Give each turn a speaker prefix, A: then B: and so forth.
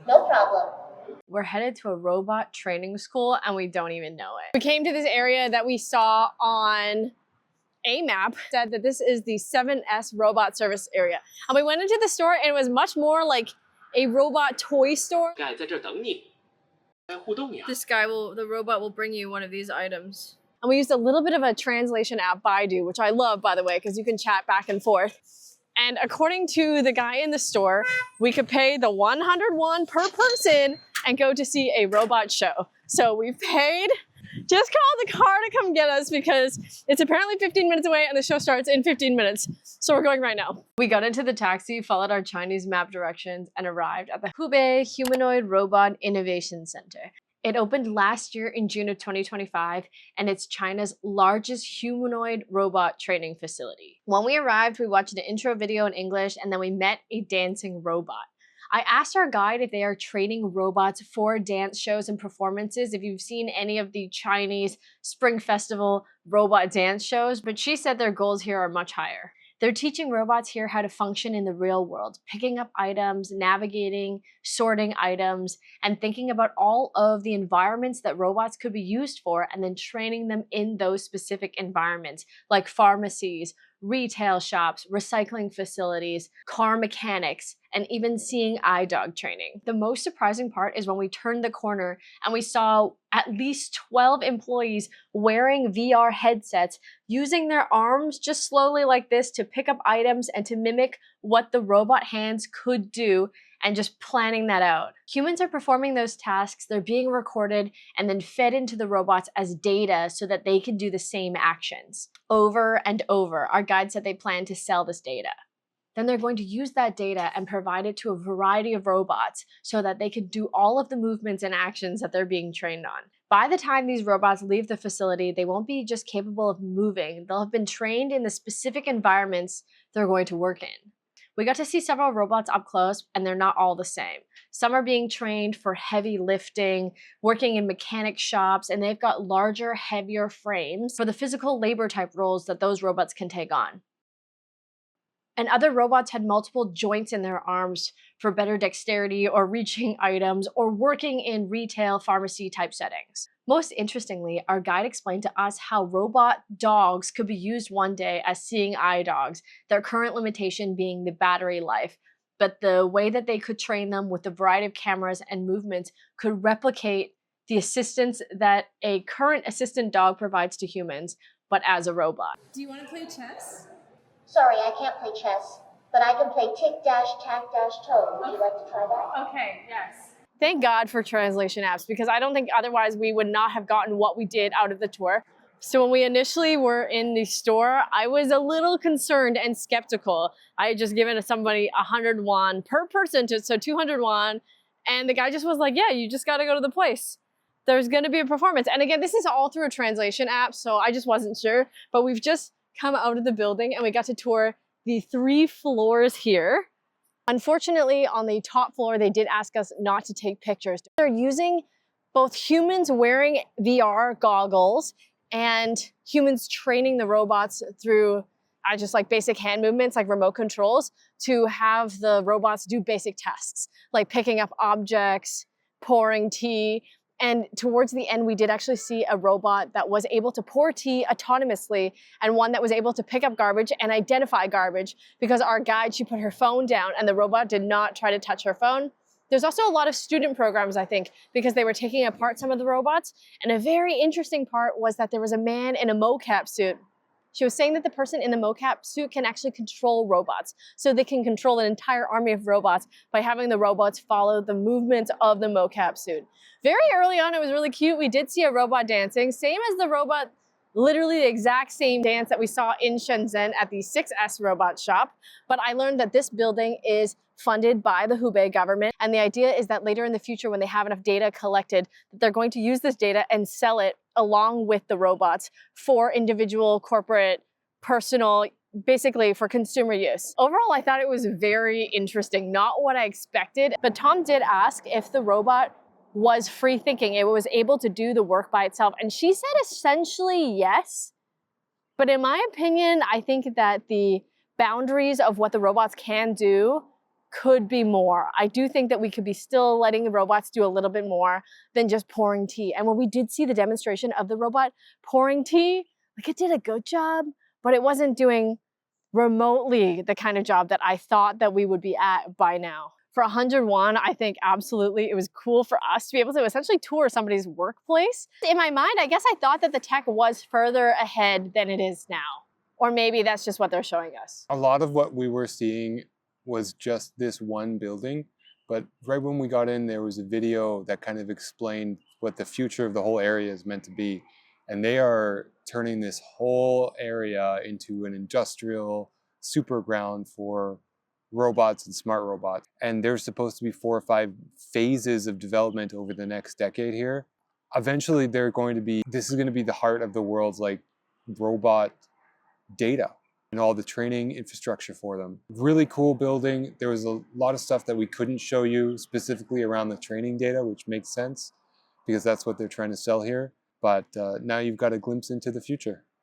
A: No problem.
B: We're headed to a robot training school and we don't even know it. We came to this area that we saw on a map, said that this is the 7S robot service area. And we went into the store and it was much more like a robot toy store. This guy the robot will bring you one of these items. And we used a little bit of a translation app, Baidu, which I love, by the way, because you can chat back and forth. And according to the guy in the store, we could pay the 101 per person and go to see a robot show. So we paid, just called the car to come get us because it's apparently 15 minutes away and the show starts in 15 minutes. So we're going right now. We got into the taxi, followed our Chinese map directions, and arrived at the Hubei Humanoid Robot Innovation Center. It opened last year in June of 2025, and it's China's largest humanoid robot training facility. When we arrived, we watched an intro video in English, and then we met a dancing robot. I asked our guide if they are training robots for dance shows and performances, if you've seen any of the Chinese Spring Festival robot dance shows, but she said their goals here are much higher. They're teaching robots here how to function in the real world, picking up items, navigating, sorting items, and thinking about all of the environments that robots could be used for, and then training them in those specific environments, like pharmacies, retail shops, recycling facilities, car mechanics, and even seeing eye dog training. The most surprising part is when we turned the corner and we saw at least 12 employees wearing VR headsets, using their arms just slowly like this to pick up items and to mimic what the robot hands could do, and just planning that out. Humans are performing those tasks, they're being recorded and then fed into the robots as data so that they can do the same actions over and over. Our guide said they plan to sell this data. Then they're going to use that data and provide it to a variety of robots so that they can do all of the movements and actions that they're being trained on. By the time these robots leave the facility, they won't be just capable of moving, they'll have been trained in the specific environments they're going to work in. We got to see several robots up close, and they're not all the same. Some are being trained for heavy lifting, working in mechanic shops, and they've got larger, heavier frames for the physical labor type roles that those robots can take on. And other robots had multiple joints in their arms for better dexterity or reaching items or working in retail pharmacy type settings. Most interestingly, our guide explained to us how robot dogs could be used one day as seeing eye dogs, their current limitation being the battery life. But the way that they could train them with the variety of cameras and movements could replicate the assistance that a current assistant dog provides to humans, but as a robot.
C: Do you want to play chess?
A: Sorry, I can't play chess, but I can play tic-tac-toe. Would you like to try that?
C: Okay, yes.
B: Thank God for translation apps, because I don't think otherwise we would not have gotten what we did out of the tour. So when we initially were in the store, I was a little concerned and skeptical. I had just given somebody 100 Yuan per person, so 200 Yuan, and the guy just was like, yeah, you just got to go to the place. There's going to be a performance. And again, this is all through a translation app, so I just wasn't sure. But we've just come out of the building and we got to tour the 3 floors here. Unfortunately, on the top floor, they did ask us not to take pictures. They're using both humans wearing VR goggles and humans training the robots through just like basic hand movements, like remote controls, to have the robots do basic tasks, like picking up objects, pouring tea. And towards the end, we did actually see a robot that was able to pour tea autonomously, and one that was able to pick up garbage and identify garbage, because our guide, she put her phone down and the robot did not try to touch her phone. There's also a lot of student programs, I think, because they were taking apart some of the robots. And a very interesting part was that there was a man in a mocap suit. She was saying that the person in the mocap suit can actually control robots. So they can control an entire army of robots by having the robots follow the movements of the mocap suit. Very early on, it was really cute. We did see a robot dancing, same as the robot, literally the exact same dance that we saw in Shenzhen at the 6S robot shop. But I learned that this building is funded by the Hubei government. And the idea is that later in the future, when they have enough data collected, that they're going to use this data and sell it along with the robots for individual, corporate, personal, basically for consumer use. Overall, I thought it was very interesting, not what I expected. But Tom did ask if the robot was free thinking, it was able to do the work by itself. And she said essentially yes. But in my opinion, I think that the boundaries of what the robots can do could be more. I do think that we could be still letting the robots do a little bit more than just pouring tea. And when we did see the demonstration of the robot pouring tea, like it did a good job, but it wasn't doing remotely the kind of job that I thought that we would be at by now. For 100 won, I think absolutely it was cool for us to be able to essentially tour somebody's workplace. In my mind, I guess I thought that the tech was further ahead than it is now. Or maybe that's just what they're showing us.
C: A lot of what we were seeing was just this one building, but right when we got in, there was a video that kind of explained what the future of the whole area is meant to be. And they are turning this whole area into an industrial super ground for robots and smart robots. And there's supposed to be 4 or 5 phases of development over the next decade here. Eventually, this is going to be the heart of the world's like robot data and all the training infrastructure for them. Really cool building. There was a lot of stuff that we couldn't show you specifically around the training data, which makes sense because that's what they're trying to sell here. But now you've got a glimpse into the future.